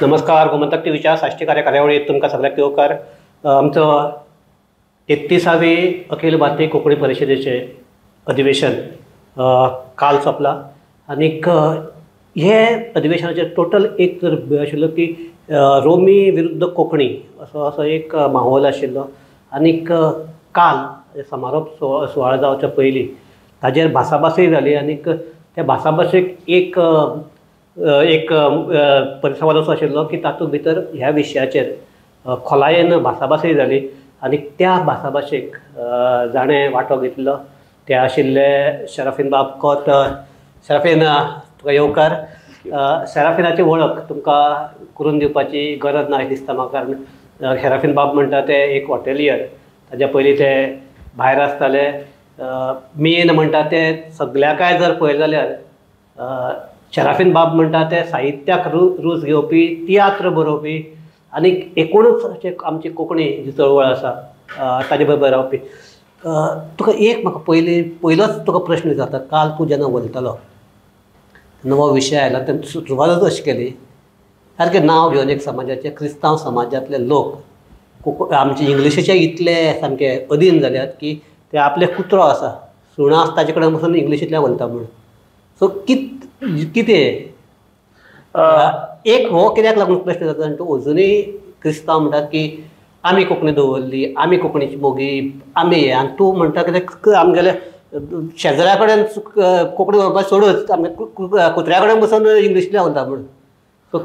नमस्कार. गोमंतक टीव्हीच्या साष्टीकार कार्यावळीत तुमकां सगळ्यांक येवकार. आमचो 33वी अखिल भारतीय कोंकणी परिशदेचे अधिवेशन काल सोंपला आनीक हे अधिवेशनाचे टोटल एक जर आशिल्लो की रोमी विरुद्ध कोंकणी असो एक माहोल आशिल्लो आनीक काल समारोप सुवाळो जावच्या पयलीं ताजेर भासाभासय जाली आनीक त्या भासाभासेक एक परिसंवाद असो आशिल्लो की तातूंत भितर ह्या विशयाचेर खोलायेन भासाभासय जाली आनीक त्या भासाभाशेक जाणें वांटो घेतलो ते आशिल्ले शराफीन बाब कोत. शराफीन तुका येवकार. शराफीनाची वळख तुमकां करून दिवपाची गरज ना दिसता म्हाका, कारण शराफीन बाब म्हणटा ते एक हॉटेलियर. ताज्या पयलीं ते भायर आसताले. मेन म्हणटा ते सगळ्याकाय जर पळयलें जाल्यार शराफीन बाब म्हणटा ते साहित्याक रूच घेवपी, तियात्र बरोवपी आनीक एकूणच आमची कोंकणी जी चळवळ आसा ताजे बरोबर रावपी. तुका एक म्हाका पयलोच तुका प्रश्न विचारता. काल तूं जेन्ना उलयतालो तेन्ना हो विशय आयला तेन्ना सुरवातच अशी केली सारकें नांव घेवन एक समाजाचे क्रिस्तांव समाजांतले लोक आमचे इंग्लिशीचे इतले सामके अधीन जाल्यात की ते आपले कुत्रो आसा सुणा आसा ताजे कडेन बसून इंग्लिशींतल्यान उलयता म्हणून. सो कितें एक हो कित्याक लागून प्रश्न जाता आनी तूं अजुनूय क्रिस्तांव म्हणटात की आमी कोंकणी दवरली, आमी कोंकणीची मोगी, आमी हे, आनी तूं म्हणटा कितें आमगेले शेजाऱ्या कडेन कोंकणी उलोवपाक सोडूच आमी कुत्र्या कडेन बसून इंग्लिशींतल्यान उलयता म्हणून. सो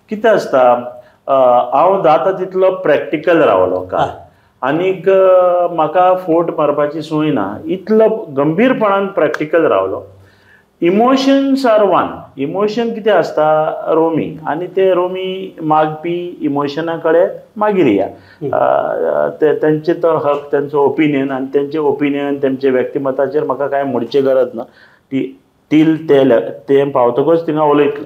कितें आसता, हांव जाता तितलो प्रॅक्टिकल रावलो काल आनीक म्हाका फोट मारपाची संवय ना, इतलो गंभीरपणान प्रॅक्टिकल रावलो. Emotions R one. इमोशन कितें आसता रोमी आनी ते रोमी मागपी इमोशना कडेन मागीर या तेंचे तो हक, तेंचो ओपिनियन आनी तेंचे ओपिनियन तेंचे व्यक्तिमताचेर म्हाका कांय म्हणचे गरज ना. ते पावतकच थिंगा उलयतलो.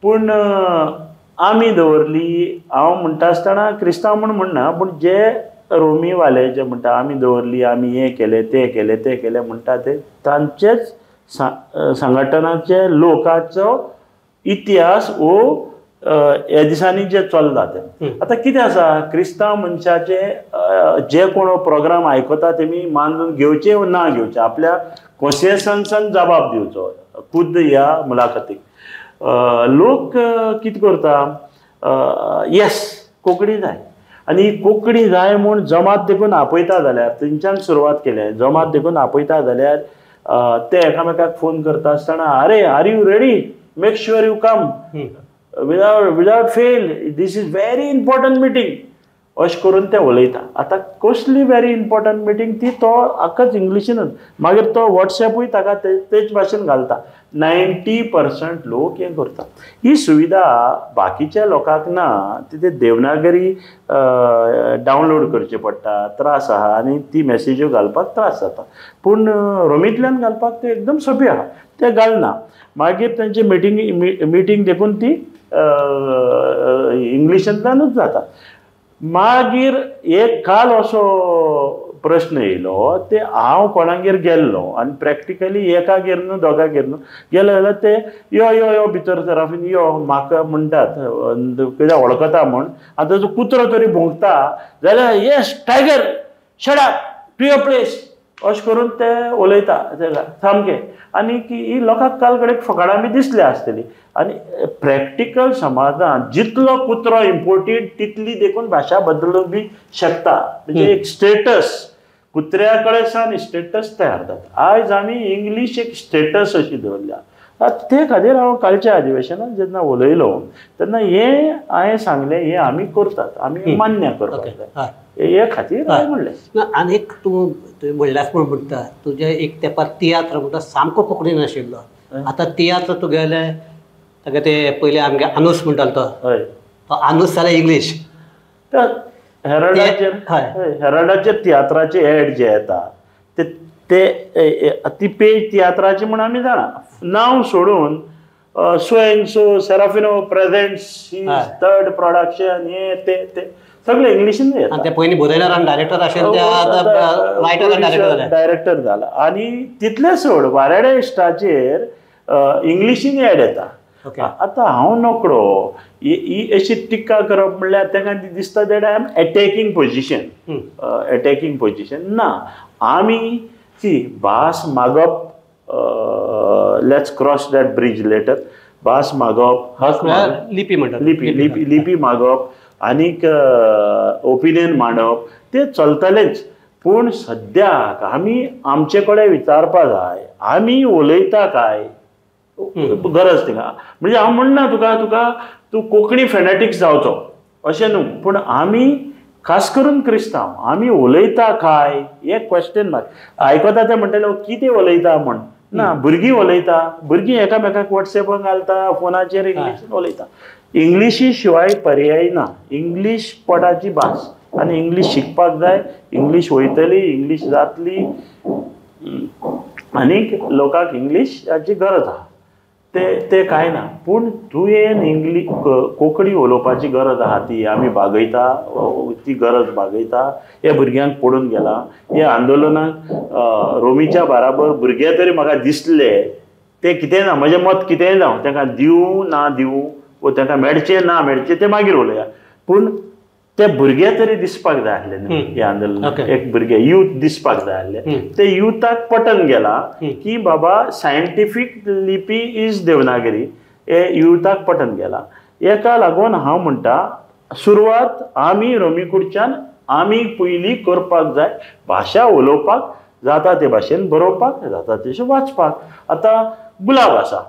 पूण आमी दवरली, हांव म्हणटा आसतना क्रिस्तांव म्हूण म्हणना, पूण जे रोमीवाले जे म्हणटा आमी दवरली, आमी हें केलें तें केलें तें केलें म्हणटा ते तांचेच संघटनाचे लोकांचो इतिहास हो ह्या दिसांनी जे चलता ते. आतां कितें आसा, क्रिस्तांव मनशाचे जे कोण प्रोग्राम आयकता तेमी मानून घेवचे वा ना घेवचे, आपल्या कॉन्सियन्सान जबाब दिवचो खुद्द ह्या मुलाखतीक. लोक कितें करता, येस कोंकणी जाय आनी कोंकणी जाय म्हूण जमात देखून आपयता जाल्यार, थंयच्यान सुरवात केल्या, जमात देखून आपयता जाल्यार ते एकामेकाक फोन करता आसतना अरे are you ready, make sure you come without fail, this is very important meeting अशें करून ते उलयता. आतां कसली व्हेरी इम्पॉर्टंट मिटींग ती तो आख्खच इंग्लिशीनूच, मागीर तो वॉट्सॅपूय ताका तेच भाशेन घालता. 90% लोक हें करता. ही सुविधा बाकीच्या लोकांक ना, ते देवनागरी डावनलोड करचे पडटा, त्रास आहा आनी ती मेसेज्यो घालपाक त्रास जाता. पूण रोमींतल्यान घालपाक ते एकदम सोंपी आहा, ते घालना. मागीर तेंची मिटींग देखून ती इंग्लिशींतल्यानूच जाता. मागीर एक काल असो प्रश्न येयलो, ते हांव कोणागेर गेल्लो आनी प्रॅक्टिकली एकागेर न्हू दोगागेर न्हू गेलो जाल्यार ते यो यो यो भितर सराफीन यो म्हाका म्हणटात कित्याक वळखता म्हूण. आतां जो कुत्रो तरी भोंकता जाल्यार yes tiger shut up to your place अशें करून ते उलयता सामकें. आनी ही लोकांक काल कडेन फकाणां बी दिसली आसतली. आनी प्रॅक्टिकल समाजांत जितलो कुत्रो इम्पोर्टेंट तितली देखून भाशा बदलूंक बी शकता. म्हणजे एक स्टेटस कुत्र्या कडेन सावन स्टेटस तयार जाता. आयज आमी इंग्लीश एक स्टेटस अशी दवरल्या. ते खातीर हांव कालच्या अधिवेशनांत जेन्ना उलयलो तेन्ना हें हांवें सांगलें हें आमी करतात, आमी मान्य करपाक जाय हे खातीर हांवें म्हणलें. आनी एक तूं म्हणल्यास म्हूण म्हणटा तुजें एक तेंपार तियात्र म्हणटा सामको कोंकणीन आशिल्लो. आतां तियात्र तूं गेलें ताका ते पयलीं आमगे आनूस म्हणटालो तो आनूस जाल्यार इंग्लीश. हेराल्डाचेर तियात्राचे एड जे येता ती पेज तियात्राची म्हूण आमी जाणा. नांव सोडून so and so Serafino presents his third production हे ते सगळे इंग्लिशीन येता. ते पयलीं बरयणार आनी डायरेक्टर आशिल्ले डायरेक्टर जाला. आनी तितले सोड वारेडे इश्टाचेर इंग्लिशीन एड येता. ओके. आतां हांव नोकरो ही अशी टिका करप म्हणल्यार ताका दिसता that I am attacking position ना. आमी सी भास मागप, let's cross that bridge later. भास मागप, हक मागप, लिपी म्हणटात. लिपी मागप आनीक ओपिनियन मांडप ते चलतलेच. पूण सद्याक आमी आमचे कडेन विचारपा जाय आमी उलयता काय गरज थिंगा. म्हणजे हांव म्हणना तुका तूं कोंकणी फॅनेटिक्स जावचो अशें न्हू, पूण आमी खास करून क्रिस्तांव आमी उलयता काय हे क्वेश्चन मार्क. आयकता ते म्हणटले कितें उलयता म्हण. ना, भुरगीं उलयता, भुरगीं एकामेकाक वॉट्सॅपाक घालता, फोनाचेर इंग्लिशीन उलयता. इंग्लिशी शिवाय पर्याय ना. इंग्लीश पोटाची भास आनी इंग्लीश शिकपाक जाय. इंग्लीश वयतली, इंग्लीश जातली आनीक लोकांक इंग्लिशाची गरज आहा. ते कांय ना. पूण तुवें कोंकणी उलोवपाची गरज आहा ती आमी भागयता, ती गरज भागयता. हे भुरग्यांक पडून गेला. हे आंदोलनाक रोमीच्या बाराबर भुरगे तरी म्हाका दिसले ते कितेंय ना, म्हजें मत कितेंय जावं, तांकां दिवं ना दिवं वो तांकां मेळचें ना मेळचें ते मागीर उलया. पूण ते भुरगे तरी दिसपाक जाय आसले न्ही हे आंदोलन. एक भुरगे यूथ दिसपाक जाय आसले. ते युथाक पटन गेला की बाबा सायंटिफीक लिपी इज देवनागरी. हे युथाक पटन गेला. हेका लागून हांव म्हणटा सुरवात आमी रोमीकडच्यान आमी पयलीं करपाक जाय. भाशा उलोवपाक जाता ते भाशेन, बरोवपाक जाता तशें वाचपाक. आतां गुलाब आसा,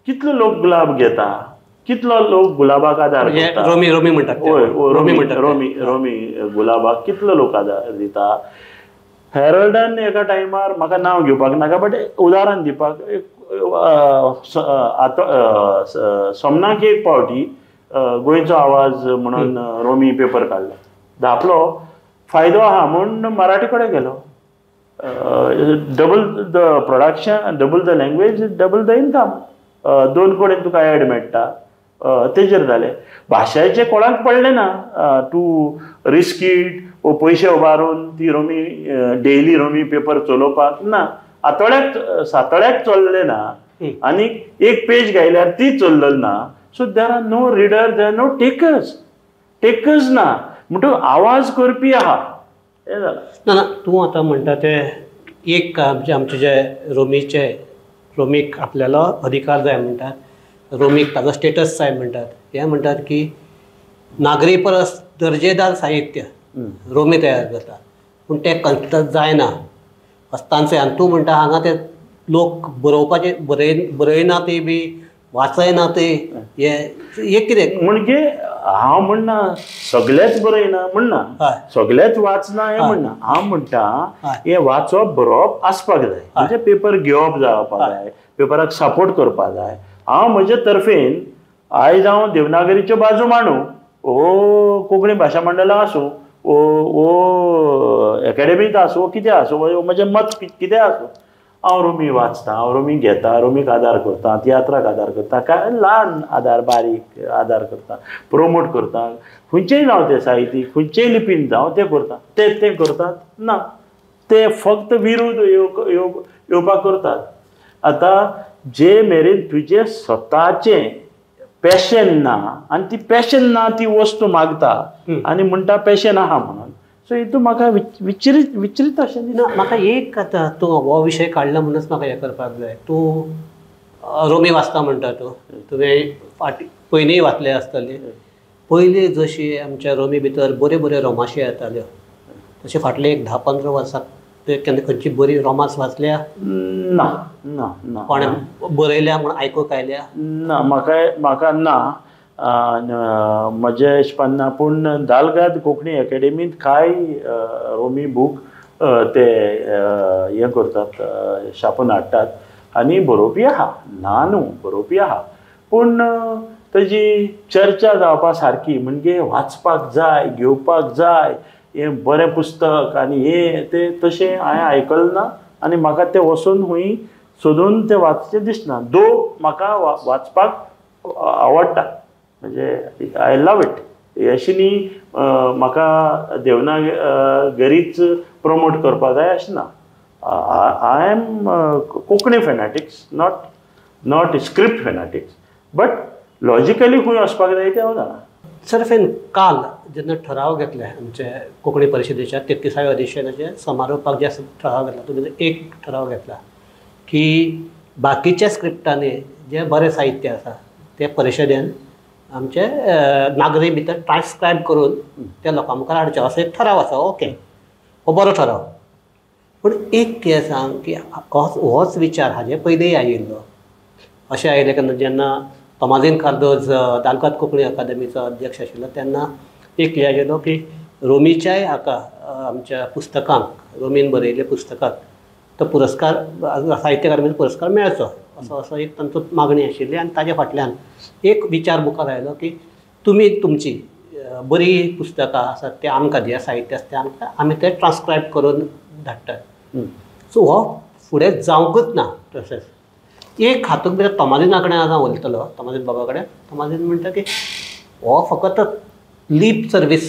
कितलो लोक गुलाब घेता, कितलो लोक गुलाबाक आदार करता. रोमी म्हणटात. रोमी गुलाबाक कितलो लोक आदार दिता. हेरल्डान एका टायमार म्हाका नांव घेवपाक नाका बट उदाहरण दिवपाक सोमनाक एक पावटी गोंयचो आवाज म्हणून रोमी पेपर काडलो. धापलो फायदो आहा म्हूण मराठी कडेन गेलो. Double the production, double the language, double the income. 2 कडेन तुका एड मेळटा. तेजेर जालें. भाशेचे कोणाक पडलें ना. तूं रिस्कीट वो पयशे उबारून ती रोमी डेली रोमी पेपर चलोवपाक ना. सातळ्याक चल्ले ना आनीक एक पेज घायल्यार ती चल्लली ना. So there are no reader, there are no takers ना. म्हणटून आवाज करपी आहा. हे जालां. ना तूं आतां म्हणटा ते एक आमचे जे रोमीक आपल्याला अधिकार जाय म्हणटात, रोमीक ताजो स्टेटस जाय म्हणटात. हे म्हणटात की नागरी परस दर्जेदार साहित्य रोमी तयार करता, पूण तें जायना अस्तांचे. आनी तूं म्हणटा हांगा ते लोक बरोवपाचे बरयना ते बी वाचयना ते. हे कितें म्हणजे हांव म्हणना सगळेच बरयना म्हणना, सगळेच वाचना हें म्हणना. हांव म्हणटा हें वाचप बरोवप आसपाक जाय. म्हणजे पेपर घेवप जावपाक जाय, पेपराक सपोर्ट करपाक जाय. हांव म्हजे तर्फेन आयज हांव देवनागरीच्यो बाजू मांडू, वो कोंकणी भाशा मंडळां आसूं, वो एकाडेमींत आसूं, कितें आसूं, म्हजें मत कितें आसूं, हांव रोमी वाचता, हांव रोमी घेता, रोमीक आदार करता, तियात्राक आदार करता, काय ल्हान आदार बारीक आदार करता, प्रमोट करता. खंयचेय जावं ते साहित्यीक, खंयचेय लिपीन जावं ते करता. ते करतात ना, ते फक्त विरोध येवपाक करतात. आतां जे मेरेन तुजें स्वताचें पॅशन ना आनी ती पॅशन ना ती वस्तू मागता आनी म्हणटा पॅशन आहा म्हणून. सो हितून म्हाका विचरीत अशें दिसता. म्हाका एक आतां तूं हो विशय काडला म्हणूनच म्हाका हें करपाक जाय. तूं रोमी वाचता म्हणटा तुवें पयलींय वाचले आसतले. पयलीं जशी आमच्या रोमी भितर बऱ्यो रोमाशी येताल्यो, तशें फाटले एक 10-15 वर्सां केन्ना खंयची बरी रोमांस वाचल्या? ना ना ना. कोणें बरयल्या म्हूण आयकूंक आयल्या? ना, म्हाका ना. म्हजें हिशपान ना. पूण दालगाद कोंकणी एकेडेमींत कांय रोमी बूक ते हें करतात, छापून हाडटात आनी बरोवपी आहा. ना न्हू, बरोवपी आहा. पूण ताजी चर्चा जावपा सारकी, म्हणजे वाचपाक जाय, घेवपाक जाय, हें बरें पुस्तक आनी हें तें तशें हांवें आयकलें ना आनी म्हाका तें वचून खंय सोदून तें वाचचें दिसना. दो म्हाका वाचपाक आवडटा, म्हणजे आय लव इट. अशें न्ही म्हाका देवनागरीच प्रमोट करपा जाय अशें ना. I am Konkani fanatics, not script fanatics. But logically खंय वचपाक जाय तें हांव जाणा. सर्फेन काल जेन्ना ठराव घेतले आमचे कोंकणी परिशदेच्या 33व्या अधिवेशनाचे समारोपाक जे ठराव घेतला तुमी एक ठराव घेतला की बाकीच्या स्क्रिप्टांनी जे बरें साहित्य आसा ते परिशदेन आमचे नागरी भितर ट्रान्सक्रायब करून त्या लोकां मुखार हाडचे असो एक ठराव आसा. ओके, हो बरो ठराव. पूण एक कितें सांग की होच विचार हाजे पयलींय आयिल्लो. अशें आयिल्लें केन्ना जेन्ना तोमाजीन कार्दोज तालुकात कोंकणी अकादेमीचो अध्यक्ष आशिल्लो तेन्ना एक कितें आशिल्लो की रोमीच्याय हाका आमच्या पुस्तकांक रोमीन बरयल्ल्या पुस्तकाक तो पुरस्कार साहित्य अकादमीचो पुरस्कार मेळचो असो एक तांचो मागणी आशिल्ली. आनी ताजे फाटल्यान एक विचार मुखार आयलो की तुमी तुमची बरी पुस्तकां आसात ते आमकां दिया, साहित्य आसा तें आमकां, आमी ते ट्रान्सक्रायब करून धाडटात. सो हो फुडें जावंकूच ना प्रोसेस. एक हातूंत भितर तोमाजीना कडेन हांव उलयतलो, तोमाजीन बाबा कडेन. तोमाजीन म्हणटा की हो फकत लीप सर्वीस,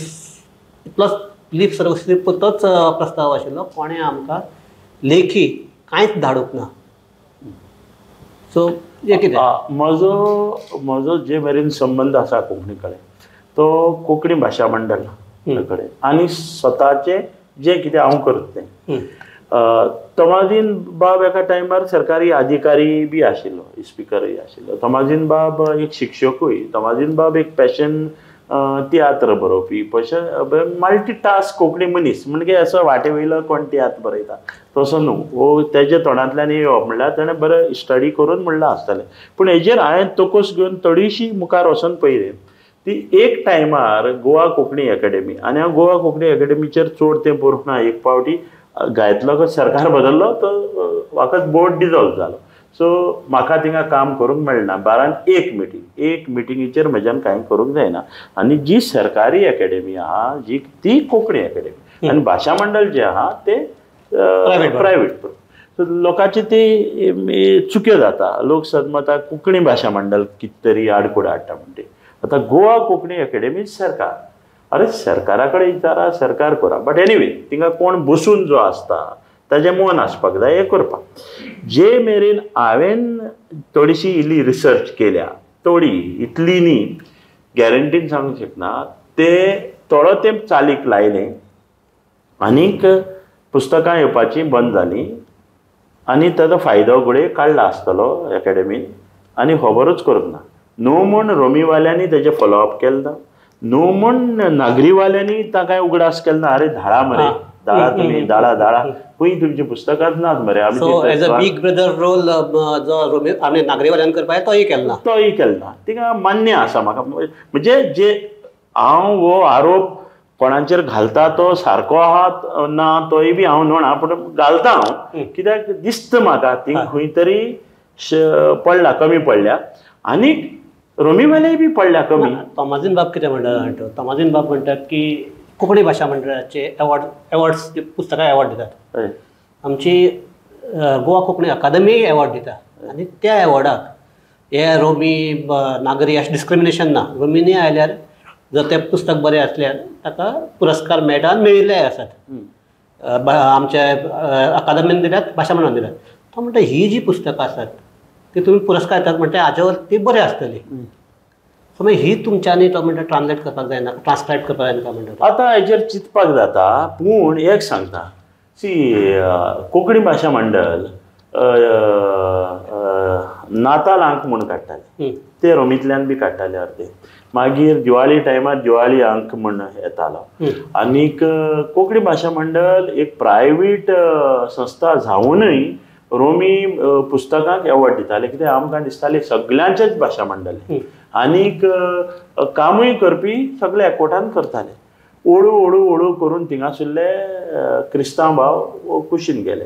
इतलोच लीप सर्वीस पुरतोच प्रस्ताव आशिल्लो, कोणें आमकां लेखी कांयच धाडूंक ना. सो हे कितें म्हजो जे मेरेन संबंद आसा कोंकणी कडेन तो कोंकणी भाशा मंडळ कडेन आनी स्वताचे जे कितें हांव करता तें. तोमाजीन बाब एका टायमार सरकारी अधिकारी बी आशिल्लो, स्पिकरूय आशिल्लो. तोमाजीन बाब एक शिक्षकूय. तोमाजीन बाब एक पॅशन तियात्र बरोवपी, मल्टी टास्क कोंकणी मनीस. म्हणजे असो वाटे वयलो कोण तियात्र बरयता तसो न्हू. वो तेजे तोंडांतल्यान येवप म्हणल्यार ताणें बरें स्टडी करून म्हणलें आसतलें. पूण हेजेर हांवें तोकूस घेवन थोडीशी मुखार वचून पळयलें. ती एक टायमार गोवा कोंकणी अकादेमी, आनी हांव गोवा कोंकणी अकादेमीचेर चड तें बरोवंक ना. एक फावटी गायतलो सरकार बदललो तो वाकत बोर्ड डिजॉल्व जालो. सो म्हाका थिंगा काम करूंक मेळना. 12 एक मिटिंगेचेर म्हज्यान कांय करूंक जायना. आनी जी सरकारी अकादेमी आहा जी ती कोंकणी अकादेमी आनी भाशा मंडळ जे आहा ते प्रायवेट. सो लोकांची ती चुक्यो जाता. लोक सदमता कोंकणी भाशा मंडळ कितें तरी आडकुड हाडटा म्हणटे. आतां गोवा कोंकणी अकादेमी सरकार, अरे सरकारा कडेन विचारा, सरकार करा. बट एनिवे थिंगा कोण बसून जो आसता ताजें मन आसपाक जाय हें करपाक. जे मेरेन हांवें थोडीशी इल्ली रिसर्च केल्या, थोडी इतली न्ही, गॅरंटीन सांगूंक शकना, ते थोडो तेंप चालीक लायलें आनीक पुस्तकां येवपाची बंद जालीं आनी ताचो फायदो घुडे काडला आसतलो अकादेमीन आनी खबरूच करूंक ना. न्हू म्हूण रोमीवाल्यांनी तेजें फॉलोअप केलें ना, न्हू म्हूण नागरीवाल्यांनी ताका उगडास केलें ना. अरे धाडा मरे, धाडा तुमी, धाडा खंय तुमची पुस्तकांच नात मरे. आमी as a big brother role जो रोमी आमी नागरीवाल्यांनी करपाक तोय केलो ना. तिका मान्य आसा म्हाका. म्हणजे जे हांव हो आरोप कोणाचेर घालता तो सारको आहा ना तोय बी हांव न्हणा, पूण घालता हांव. कित्याक दिसता म्हाका ती खंय तरी पडला, कमी पडल्या. आनीक रोमीवाले बी पडल्या कमी. तोमाजीन बाब कितें म्हणटा, तोमाजीन बाब म्हणटात की कोंकणी भाशा मंडळाचे एवॉर्ड्स पुस्तकां एवॉर्ड दितात. आमची गोवा कोंकणी अकादेमी एवॉर्ड दिता आनी त्या एवॉर्डाक हे रोमी नागरी अशें डिस्क्रिमिनेशन ना. रोमीनी आयल्यार जर तें पुस्तक बरें आसल्यार ताका पुरस्कार मेळटा आनी मेळिल्लेय आसात. आमच्या अकादेमीन दिल्यात, भाशा मंडळान दिल्यात. तो म्हणटा ही जी पुस्तकां आसात ती तुमी पुरस्कार येतात म्हणटा हाजे वर ती बरी आसतली. सो मागीर ही तुमच्यांनी तो म्हणटा ट्रान्सलेट करपाक जायना, ट्रान्सक्रायब करपाक जायना काय म्हणटा. आतां हेजेर चिंतपाक जाता. पूण एक सांगता, कोंकणी भाशा मंडळ नातालांक म्हूण काडटाले, ते रोमींतल्यान बी काडटाले अर्दे. मागीर दिवाळी टायमार दिवाळी अंक म्हूण येतालो. आनीक कोंकणी भाशा मंडळ एक प्रायवेट संस्था जावनूय रोमी पुस्तकांक एवॉर्ड दिताले. कित्याक आमकां दिसतालें सगळ्यांचेच भाशा मंडळ आनीक कामूय करपी सगळे एकवटान करताले. ओडू करून थिंगासरले क्रिस्तांव भाव कुशीन गेले.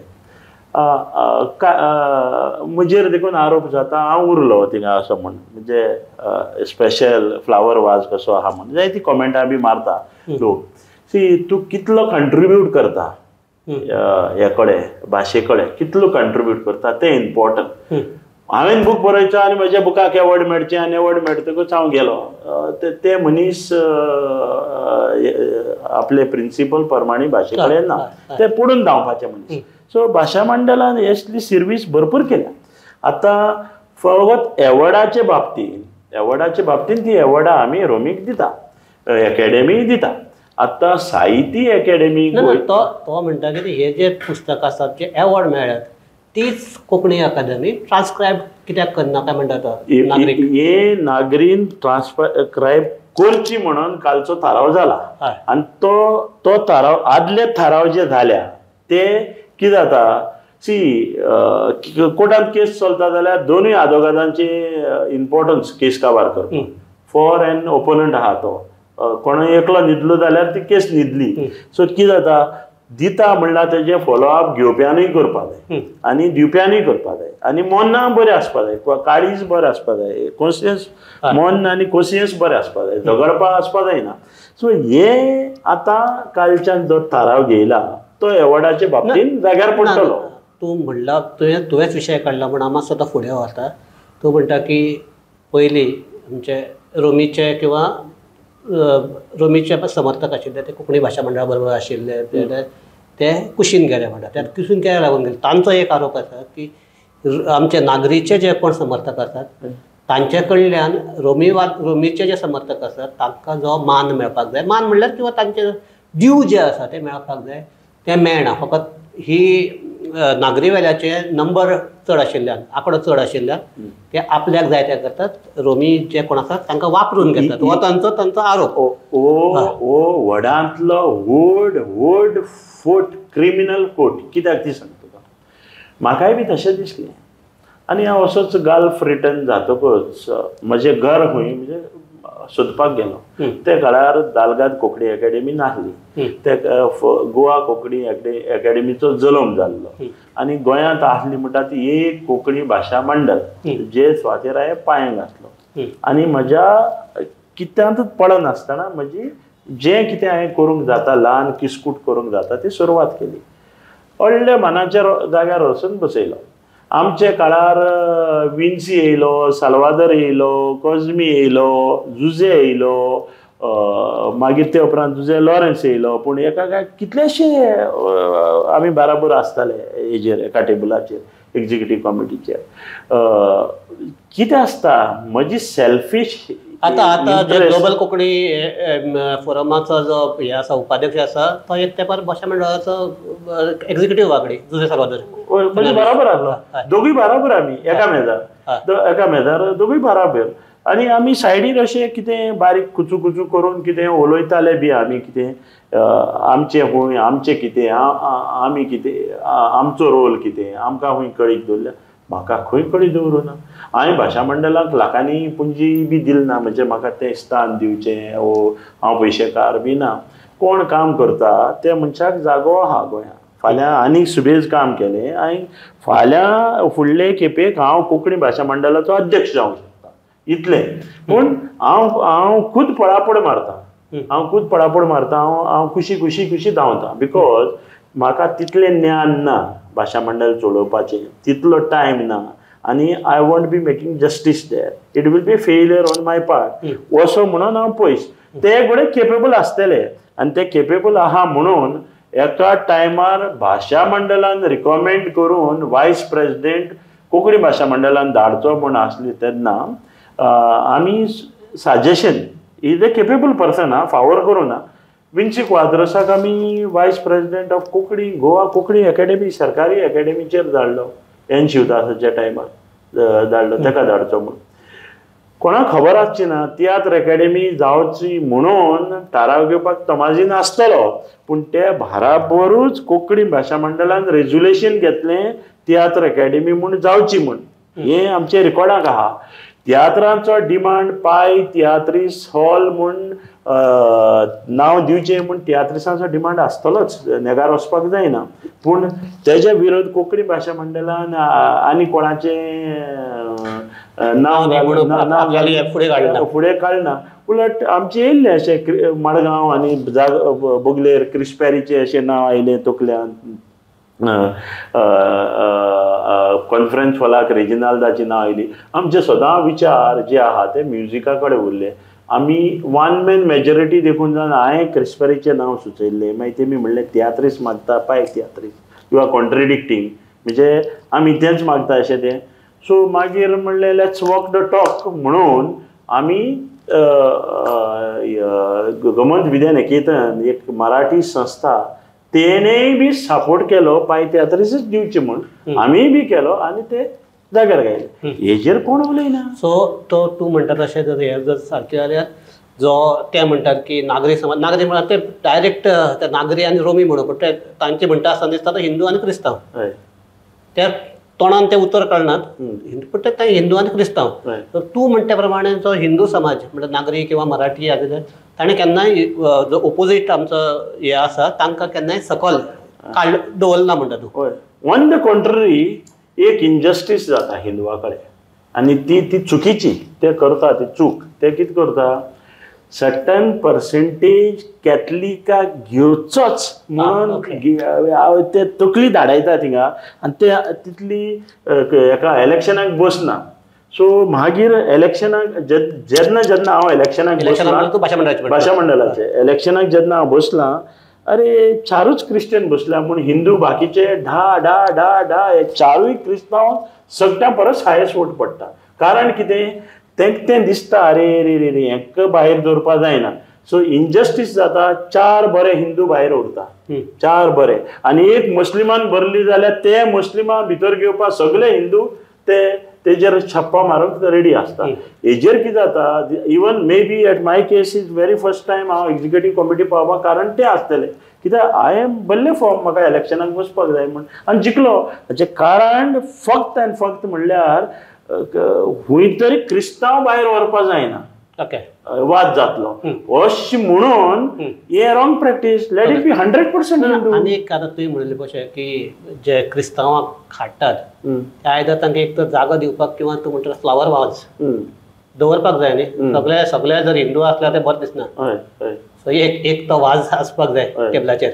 म्हजेर देखून आरोप जाता हांव उरलो थिंगा असो म्हण, म्हणजे स्पेशल फ्लावर वाज कसो आहा म्हण जायती कॉमेंटां बी मारता लोक. तूं कितलो कंट्रिब्यूट करता हे कडेन, भाशे कडेन कितलो कंट्रिब्यूट करता तें इम्पॉर्टंट. हांवें बूक बरयचो आनी म्हज्या बुकाक एवॉर्ड मेळचें आनी एवॉर्ड मेळटकूच हांव गेलो. ते मनीस आपले प्रिंसिपल प्रमाणे भाशे कडेन ना, ते पुढून धांवपाचे मनीस. सो भाशा मंडळान असली सर्वीस भरपूर केल्या. आतां फकत एवॉर्डाचे बाबतीन ती एवॉर्डां आमी रोमीक दिता, एकेडेमीक दिता. आतां साहित्य एकेडेमी तो म्हणटा की हे जे पुस्तकां आसात जे एवॉर्ड मेळ्ळ्यात तीच कोंकणी अकादमी ट्रान्स्क्रायब कित्याक करना काय म्हणटा तो नागरीक? हे नागरीन ट्रान्स्क्रायब करची म्हणून कालचो थाराव जाला. आनी तो थाराव आदले थाराव जे झाल्या ते कितें जाता, कोर्टांत केस चलता जाल्यार दोनूय आदवोगादांचे इम्पॉर्टन्स केस काबार करपाक. फॉर एन ओपोनंट आहा तो, कोणूय एकलो न्हिदलो जाल्यार ती केस न्हिदली. सो कितें जाता, दिता म्हणल्यार तेजे फॉलोअप घेवप्यानूय करपाक जाय आनी दिवप्यानूय करपाक जाय आनी मोन्नां बरें आसपाक जाय, काळीज बरें आसपाक जाय, कॉन्सियन्स मोन्न आनी कॉन्सियन्स बरें आसपाक जाय, झगडपाक आसपाक जायना. सो हे आतां कालच्यान जो थाराव घेयला तो एवॉर्डाच्या बाबतींत जाग्यार पडटलो. तूं म्हणला तुवेंच विशय काडला म्हण हांव मातसो तो फुडें वता. तूं म्हणटा की पयलीं आमचे रोमीचे किंवा रोमीचे समर्थक आशिल्ले ते कोंकणी भाशा मंडळा बरोबर आशिल्ले ते कुशीन गेले म्हणटा. त्यात कुशीन कित्याक लागून गेले? तांचो एक आरोप आसा की आमचे नागरीचे जे कोण समर्थक आसात तांचे कडल्यान रोमीचे जे समर्थक आसात तांकां जो मान मेळपाक जाय, मान म्हणल्यार किंवा तांचे ड्यू जे आसा ते मेळपाक जाय ते मेळना. फकत ही नागरीवेल्याचे नंबर चड आशिल्ल्यान, आंकडो चड आशिल्ल्यान ते आपल्याक जाय ते करतात, रोमी जे कोण आसात तांकां वापरून घेतात, हो तांचो आरोप. व्हडांतलो व्हड फोर्ट, क्रिमिनल कोर्ट कित्याक ती सांगता तुका, म्हाकाय बी तशें दिसलें. आनी हांव असोच गल्फ रिटर्न जातकच म्हजें घर खंय म्हणजे सोदपाक गेलो. ते काळार दालगाद कोंकणी अकॅडमी नासली, ते गोवा कोंकणी अकॅडमीचो जल्म जाल्लो आनी गोंयांत आसली म्हणटा ती एक कोंकणी भाशा मंडळ जे स्वातीराये पांय घातलो. आनी म्हज्या कित्यांतूच पडनासतना म्हजी जें कितें हांवें करूंक जाता, ल्हान किस्कूट करूंक जाता ती सुरवात केली. व्हडल्या मानाच्या जाग्यार वचून बसयलो. आमचे काळार विन्सी येयलो, साल्वादर येयलो, कॉझ्मी येयलो, जुजे येयलो, मागीर ते उपरांत जुजे लॉरेन्स येयलो. पूण एका कितलेशे आमी बाराबर आसताले हेजेर, एका टेबलाचेर एग्जिक्युटीव कमिटीचेर. कितें आसता, म्हजी सेल्फीश आतां जे ग्लोबल कोंकणी फोरमाचो जो हे आसा उपाध्यक्ष आसा तो एक तेंपार भाशा मंडळाचो एक्झिक्युटीव वांगडी जुजे साल्वादर म्हणजे बराबर आसलो. दोगूय बराबर आमी एका मेजार दोगूय बराबर. आनी आमी सायडीर अशें कितें बारीक कुचू करून कितें उलयताले बी आमी, कितें आमचें खूंय, आमचें कितें, आमी कितें, आमचो रोल कितें, आमकां खूंय कळीक दवरल्या. म्हाका खंय कळी दवरूं ना. हांवें भाशा मंडळाक लाखांनी पुंजी बी दिली ना, म्हणजे म्हाका तें स्थान दिवचें वो हांव पयशेकार बी ना. कोण काम करता त्या मनशाक जागो आहा गोंयांत. फाल्यां आनीक सुबेज काम केलें, हांवें फाल्यां फुडले खेपेक हांव कोंकणी भाशा मंडळाचो अध्यक्ष जावंक शकता, इतलें. पूण हांव खूद पळापड मारता, हांव खुशी धांवता. बिकॉज म्हाका तितलें ज्ञान ना भाशा मंडळ चलोवपाचें, तितलो टायम ना. आनी I want be making justice there. It will be failure on my part. असो म्हणून हांव पयस. ते कडेन केपेबल आसतले आनी ते केपेबल आहा म्हणून एका टायमार भाशा मंडळान रिकमेंड करून वायस प्रेसिडेंट कोंकणी भाशा मंडळान धाडचो म्हूण आसली तेन्ना आमी suggestion, is a capable person, favour करूं ना, विन्सी क्वाद्रसाक आमी vice president of Konkani Goa Konkani academy सरकारी अकॅडमीचेर धाडलो. एन शिवदासाच्या टायमार धाडलो, ताका धाडचो म्हूण. कोणाक खबर आसची ना. तियात्र अकॅडमी जावची म्हणून थाराव घेवपाक तमाजीन आसतलो, पूण ते भाराबरूच कोंकणी भाशा मंडळान रेजुलेशन घेतलें तियात्र अकॅडमी म्हूण जावची म्हूण. हें आमचे रिकॉर्डाक आहा. तियात्रांचो डिमांड पाय तियात्रीस हॉल म्हूण नांव दिवचें म्हूण तियात्रिसांचो डिमांड आसतलोच, नेगार वचपाक जायना. पूण तेजे विरोध कोंकणी भाशा मंडळान आनी कोणाचें नांव फुडें काडना. उलट आमचे येयल्ले अशें मडगांव आनी बोगलेर क्रिस्पेरीचें अशें नांव आयलें तकल्यान. कॉन्फरन्स हॉलाक रेजिनाल्दाची नांव आयली. आमचे सदां विचार जे आहा ते म्युजिका कडेन उरले. आमी वन मॅन मेजॉरिटी देखून जावन हांवें क्रिस्पेरीचें नांव सुचयल्लें. मागीर तेमी म्हणलें तियात्रीस मागता, पाय तियात्रीस. You R कॉन्ट्रेडिक्टींग. म्हणजे आमी तेंच मागता अशें तें. सो मागीर म्हणलें लेट्स वॉक द टॉक म्हणून आमी गोमंत विद्यानिकेतन एक मराठी संस्था तेणेय बी सपोर्ट केलो पाय तियात्राचेच दिवचे म्हूण आमीय बी केलो आनी ते जाग्यार घायले हेजेर कोण उलयना. सो तो तूं म्हणटा तशें जर हे जर सारकें जाल्यार जो ते म्हणटात की नागरी समाज नागरी म्हणटा ते डायरेक्ट ते नागरी आनी रोमी म्हणून पूण ते तांचे म्हणटा आसतना दिसता तो हिंदू आनी क्रिस्तांव त्या तोंडान ते उतर कळनात पूण ते हिंदू आनी क्रिस्तांव. तर तूं म्हणटे प्रमाणे जो हिंदू समाज म्हणजे नागरी किंवा मराठी आनी ताणें केन्नाय जो ओपोजीट आमचो हे आसा तांकां केन्नाय सकयल काड दवरना म्हणटा तूं. ऑन द कॉन्ट्ररी एक इनजस्टीस जाता हिंदुआ कडेन आनी ती चुकीची ते करता ती चूक ते कितें करता सर्टन पर्सेंटेज कॅथलिकाक घेवचोच म्हणून ते तकली धाडायता थिंगा आनी ते तितली एका इलेक्शनाक बसना. सो मागीर इलेक्शनाक जेन्ना हांव इलेक्शनाक भाशा मंडळाचे इलेक्शनाक जेन्ना हांव बसलां अरे चारूच क्रिश्चन बसल्या पूण हिंदू बाकीचे ढा ढा ढा ढा हे चारूय क्रिस्तांव सगळ्या परस हायस्ट वोट पडटा. कारण कितें तें दिसता अरे रे रे रे हेंका भायर दवरपा जायना. सो इनजस्टीस जाता चार बरे हिंदू भायर उरता चार बरे आनी एक मुस्लिमान भरली जाल्यार ते मुस्लिमां भितर घेवपा सगळे हिंदू तेजेर छप्पा मारूंक रेडी आसता. हेजेर कितें जाता even may be at my case is very first time हांव एग्जिक्युटीव कमिटी पावपाक कारण ते आसतले कित्याक आय एम बल्ले फॉर्म म्हाका इलेक्शनाक बसपाक जाय म्हण आनी जिखलो हाचें कारण फक्त आनी फक्त म्हणल्यार खंय तरी क्रिस्तांव भायर व्हरपा जायना वाद जातलो अशें म्हणून हे wrong practice let it be 100%. आनी एक आतां तुवें म्हणिल्लें कशें की जे क्रिस्तांवाक हाडटात ते आयदां तांकां एक तर जागो दिवपाक किंवा तूं म्हणटा फ्लावर वाज दवरपाक जाय न्ही. सगळे जर हिंदू आसल्यार ते बरें दिसना. सो एक तो वाज आसपाक जाय टेबलाचेर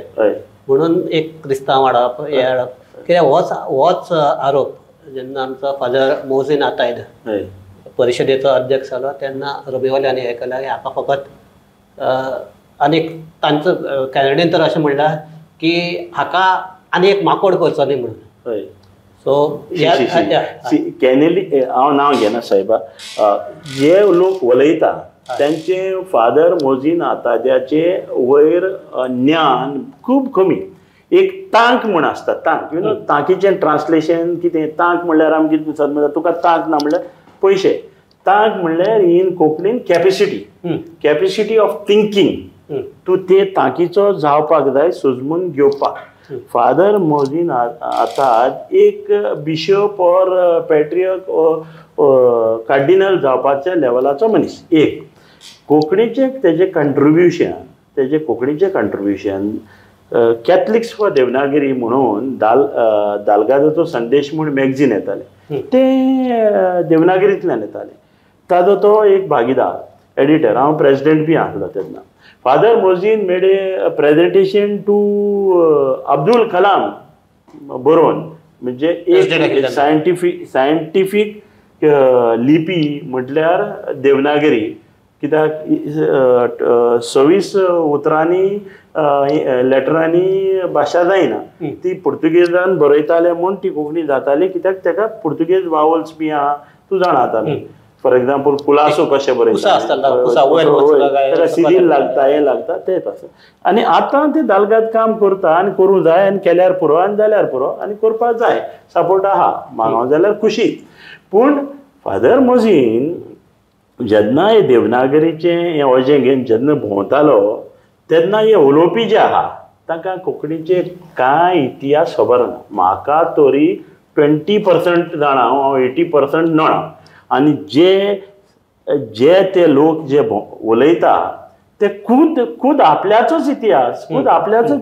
म्हणून एक क्रिस्तांव हाडप हे हाडप कित्याक होच आरोप जेन्ना आमचो फादर मोहसीन आतायद परिशदेचो अध्यक्ष जालो तेन्ना रबिवाल्यांनी हें केलां की हाका फकत आनीक तांचो कॅनेडीन तर अशें म्हणलां की हाका आनी एक माकोड करचो न्ही म्हणून. सो कॅनेडी हांव नांव घेना सायबा जे लोक उलयता त्यांचे फादर मोजीन आताद्याचे वयर ज्ञान खूब कमी. एक तांक म्हूण आसता तांक यू नो तांकीचें ट्रान्सलेशन कितें तांक म्हणल्यार आमी कितें समजा तुका तांक ना म्हणल्यार पयशे तांक म्हणल्यार इन कोंकणीन कॅपेसिटी ऑफ थिंकींग तूं ते तांकीचो जावपाक जाय सुजमून घेवपाक. फादर मोजीन आतां एक बिशप ऑर पॅट्रियक कार्डिनल जावपाच्या लेवलाचो मनीस. एक कोंकणीचें तेजें कोंकणीचें कंट्रिब्युशन कॅथलिक्स फॉर देवनागरी म्हणून दालगादोचो संदेश म्हूण मॅगझीन येताले ते देवनागरींतल्यान येताले. ताजो तो एक भागीदार एडिटर हांव प्रेसिडेंट बी आसलो तेन्ना. Father Mozin made a presentation to Abdul Kalam बरोवन म्हणजे एक सायंटिफीक लिपी म्हटल्यार देवनागरी कित्याक 26 उतरांनी लेटरांनी भाशा जायना ती पुर्तुगेजान बरयताले म्हूण ती कोंकणी जाताली कित्याक ताका पुर्तुगेज वावल्स बी आहा तूं जाणाताले. फॉर एग्जाम्पल कुलासो कशें बरयता सिरील लागता हें लागता तेच आसा. आनी आतां ते दालगाद काम करता आनी करूं जाय आनी केल्यार पुरो आनी जाल्यार पुरो आनी करपाक जाय सपोर्ट आहा मागो जाल्यार खुशी. पूण फादर मोजीन जेन्ना हे देवनागरीचें हें अजें घेवन जेन्ना भोंवतालो तेन्ना हे उलोवपी जे आहा तांकां कोंकणीचे कांय इतिहास खबर ना. म्हाका तरी 20% जाणा हांव 80% नोणा. आनी जे ते लोक जे उलयता ते खूद आपल्याचोच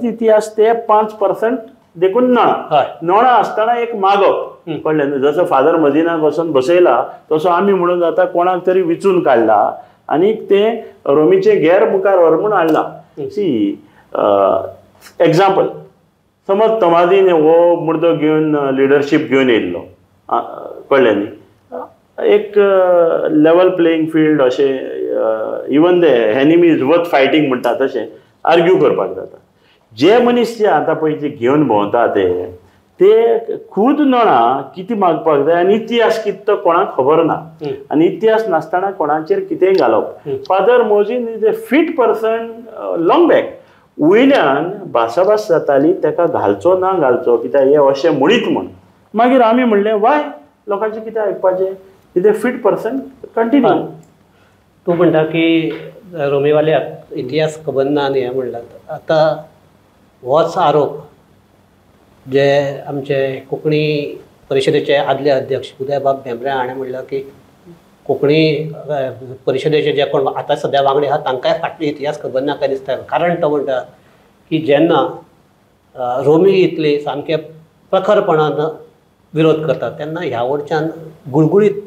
इतिहास ते 5% देखून नोणा आसतना एक मागप कळ्ळें न्हू. जसो फादर मदिनाक वचून बसयला तसो आमी म्हणून जाता कोणाक तरी विचून काडला आनी ते रोमीचे घेर मुखार व्हर म्हूण हाडला. सी एग्जाम्पल समज तमादीन हो मुर्दो घेवन लिडरशीप घेवन येयल्लो कळ्ळें न्ही. एक लेवल प्लेईंग फील्ड अशें even they enemy is worth fighting म्हणटा तशें आर्ग्यू करपाक जाता. जे मनीस जे आतां पळय जे घेवन भोंवता ते खुद नोणा किती मागपाक जाय आनी इतिहास कितें तो कोणाक खबर ना आनी इतिहास नासतना कोणाचेर कितेंय घालप. Father Mozin is a fit person long back. वयल्यान भासाभास जाताली तेका घालचो ना घालचो कित्याक हे अशें म्हणीत म्हण. मागीर आमी म्हणलें वाय लोकांचें कितें आयकपाचें, is a fit person continue. तूं म्हणटा की रोमीवाल्याक इतिहास खबर ना आनी हें म्हणलां. आतां होच आरोप जे आमचे कोंकणी परिशदेचे आदले अध्यक्ष उदयबाब भेंब्रे हाणें म्हणला की कोंकणी परिशदेचे जे कोण आतां सद्या वांगडी आहा तांकांय फाटली इतिहास खबर ना काय दिसता. कारण तो म्हणटा की जेन्ना रोमी इतली सामके प्रखरपणान विरोध करतात तेन्ना ह्या वटच्यान गुळगुळीत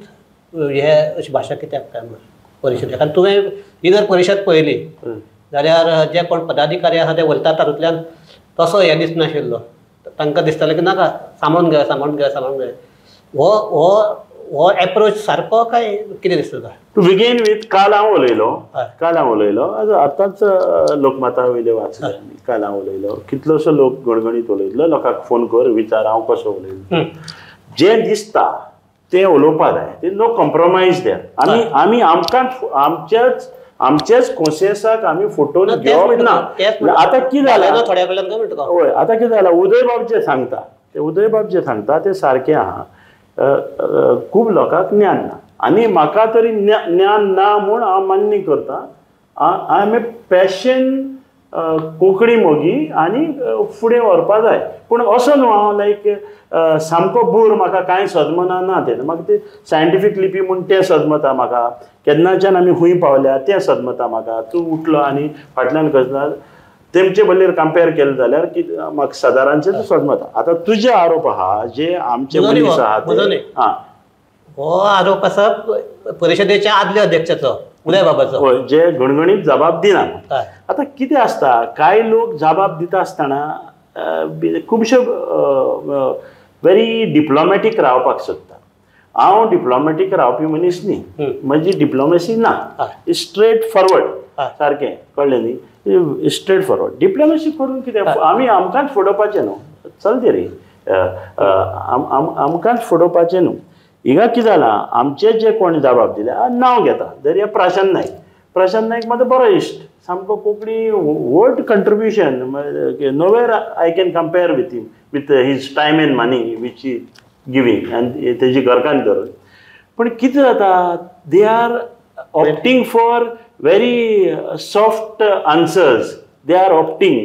हे अशी भाशा कित्याक काय म्हणून परिशदेक. आनी तुवें ही जर परिशद पळयली जाल्यार जे कोण पदाधिकारी आसा ते उलयतात तातूंतल्यान तसो हे दिसनाशिल्लो. तांकां दिसतालें की नाका सांबाळून घेया सांबाळून घेया सांबाळून घेया. हो हो हो एप्रोच सारको काय कितें दिसता? टू बिगीन वीथ काल हांव उलयलो आतांच लोकमता वयले वाचले. काल हांव उलयलो कितलोसो लोक गणगणीत उलयतलो. लोकांक फोन कर विचार हांव कसो उलयलो. जें दिसता तें उलोवपा जाय. ते नो कॉम्प्रोमायज देर. आमी आमचेच कॉन्सियन्साक आमी फोटोन घेवप ना. आतां कितें जालां थोड्या कडल्यान काय म्हणटा हय आतां कितें जालां उदयबाब जे सांगता ते सारकें आहा. खूब लोकांक ज्ञान ना आनी म्हाका तरी ज्ञान ना म्हूण हांव मान्य करता. I am a passion Konkani मोगी आनी फुडें व्हरपा जाय. पूण असो न्हू हांव लायक सामको बूर म्हाका कांय सदमना ना. तें म्हाका ते सायंटिफीक लिपी म्हूण तें सदमता म्हाका. केन्नाच्यान आमी खूंय पावल्या तें सदमता म्हाका. तूं उठलो आनी फाटल्यान खसना तेमचे बल्लेर कंपेर केलें जाल्यार म्हाका सादारणचें सदमता. आतां तुजे आरोप आहा जे आमचे मनीस आहा ते हो आरोप आसा परिशदेच्या आदल्या अध्यक्षाचो उदयबाबाचो हय जे गणगणीत जबाब दिना. आतां कितें आसता कांय लोक जबाब दिता आसतना खुबशे व्हेरी डिप्लोमॅटीक रावपाक सोदता. हांव डिप्लोमॅटीक रावपी मनीस न्ही. म्हजी डिप्लोमॅसी ना. स्ट्रेट फॉरवर्ड सारकें कळ्ळें न्ही. स्ट्रेट फॉरवर्ड डिप्लोमॅसी करून कितें आमी आमकांच फुडोवपाचें न्हू. चलते रे आमकांच फुडोवपाचें न्हू. हिंगा कितें जालां आमचे जे कोण जबाब दिले नांव घेता दर्या प्रशांत नायक म्हाजो बरो इश्ट सामको कोंकणी व्हड contribution nowhere I can compare with him with his time and money which is giving आनी तेजी घरकान्न धरून. पूण कितें जाता they are opting for very soft answers. They are opting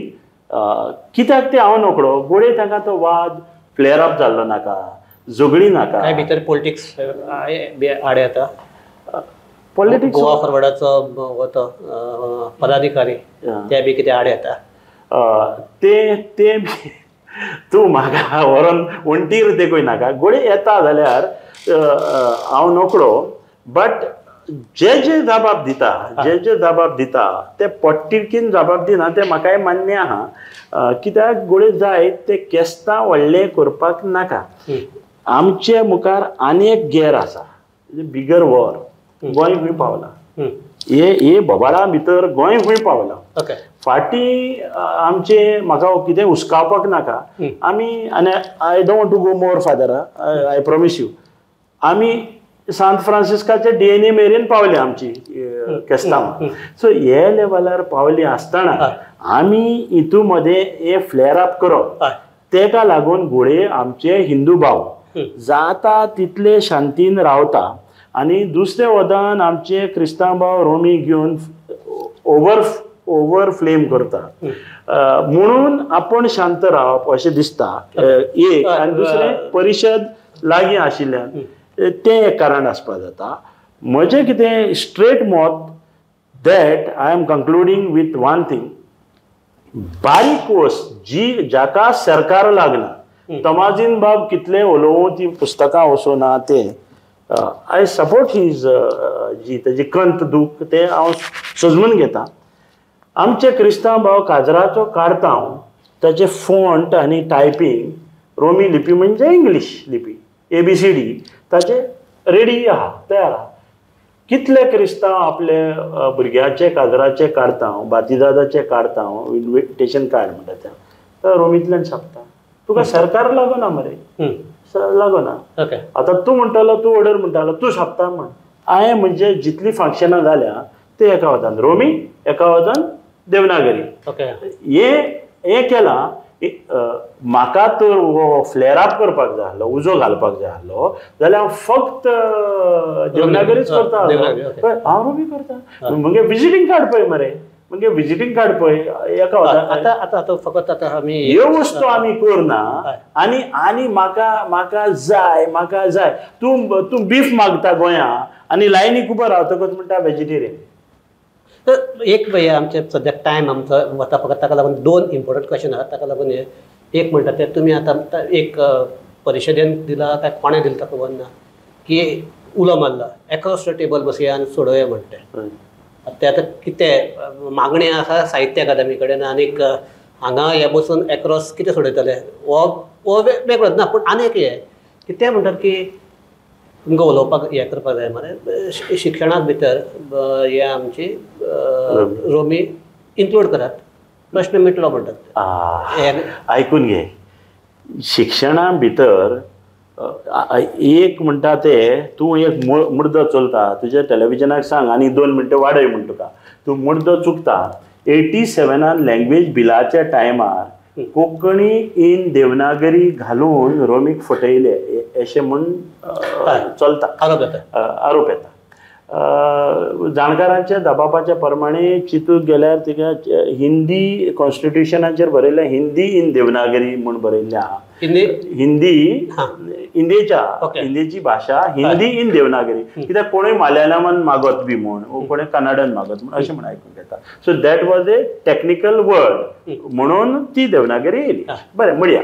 कित्याक ते हांव नोकळो गोडे तांकां तो वाद फ्लेअर अप जाल्लो नाका झगडी नाका. काय भितर पॉलिटिक्स आड येता. पॉलिटिक्स गोवा फॉरवर्डाचो होतो पदाधिकारी ते बी कितें आड येता. ते तूं म्हाका व्हरोन वण्टीर देखूय नाका. गोडे येता जाल्यार हांव नोकळो. बट जे जबाब दिता ते पोटतिडकीन जबाब दिना ते म्हाकाय मान्य आहा. कित्याक गोडे जाय ते केस्तां व्हडलें करपाक नाका. आमचे मुखार आनी एक गेर आसा बिगर वॉर. गोंय खंय पावला हे बोबाळा भितर गोंय खंय पावला. फाटीं आमचे म्हाका कितें हुस्कावपाक नाका. आमी आनी I don't want to go more father I promise you. आमी सांत फ्रांसिस्काचे DNA मेरेन पावले आमची केस्तांव. सो हे लेवलार पावली आसतना आमी हितू मध्ये हे फ्लेअर अप करप तेका लागून गोळे आमचे हिंदू भाव जाता तितले शांतीन रावता आनी दुसरे वदान आमचे क्रिस्तांव भाव रोमी घेवन ओवर फ्लेम करता. म्हणून आपण शांत रावप अशें दिसता एक. आनी दुसरें परिशद लागीं आशिल्ल्यान तें एक कारण आसपाक जाता. म्हजें कितें स्ट्रेट मत that I am concluding with one thing. बारीक वस्त जाका सरकार लागना तमाजीन बाब कितले उलोवं ती पुस्तकां वचोना ते आय सपोर्ट हीज जी तेजी कंत दूख ते हांव सजमून घेता. आमचे क्रिस्तांव भाव काजराचो काडतांव ताचे फॉन्ट आनी टायपींग रोमी लिपी म्हणजे इंग्लीश लिपी ABCD ताचे रेडी आहा तयार आहा. कितले क्रिस्तांव आपले भुरग्याचे काजराचे काडतांव बातिदादाचे काडतांव इन्विटेशन कार्ड म्हणटा तें रोमींतल्यान छापता. तुका सरकार लागना मरे, लागना. ओके. आता तूं म्हणटालो, तूं ऑर्डर म्हणटालो, तूं छापता म्हण. हांवें म्हणजे जितली फंक्शनां जाल्या ते एका वतान रोमी, एका वतान देवनागरी. ओके. हे केलां. म्हाका तर हो फ्लेअर अप करपाक जाय आसलो, उजो घालपाक जाय आसलो, जाल्यार हांव फक्त देवनागरीच करता. हांव रोमी करता. म्हणजे विजिटींग कार्ड पळय मरे, म्हणजे विजिटींग कार्ड पळय एका वतान. आतां फकत आतां आमी ह्यो वस्तू आमी करना. आनी म्हाका जाय तूं बीफ मागता गोंया आनी लायनीक उबो रावतकच म्हणटा व्हेजिटेरियन. तर एक भैया आमचे सद्याक टायम आमचो वता फकत, ताका लागून 2 इम्पॉर्टंट क्वेश्चन आसात. ताका लागून एक म्हणटा ते तुमी आतां एक परिशदेन दिला काय कोणें दिला ताका खबर ना, की उलो मारला एक्रॉस द टेबल बसया आनी सोडोवया म्हणटा ते. आतां कितें मागणी आसा साहित्य अकादमी कडेन, आनीक हांगा हे बसून एक्रॉस कितें सोडयतले हो वेगळोच ना. पूण आनीक हे की ते म्हणटात की तुमकां उलोवपाक हें करपाक जाय मरे, शिक्षणाक भितर हे आमची रोमी इन्क्लूड करात, प्रश्न मिटलो म्हणटात. आयकून घे. शिक्षणा भितर एक म्हणटा ते तूं एक मुद्दो चलता, तुज्या टॅलिव्हिजनाक सांग आनी 2 मिनटां वाडय म्हण तुका. तूं मुद्दो चुकता. 87 लँग्वेज बिलाच्या टायमार कोंकणी इन देवनागरी घालून रोमीक फटयले अशें म्हूण चलता, आरोप येता. जाणकारांच्या दबापाच्या प्रमाणे चिंतूंक गेल्यार तिका हिंदी कॉन्स्टिट्युशनाचेर बरयलें, हिंदी इन देवनागरी म्हूण बरयल्लें आहा. हिंदी हिंदीची भाशा हिंदी इन देवनागरी. कित्याक कोणूय मल्याळमान मागत बी म्हूण, कोणें कन्नडान मागत म्हूण अशें म्हूण आयकूंक येता. So that was a technical word म्हणून ती देवनागरी येयली. बरें म्हणया.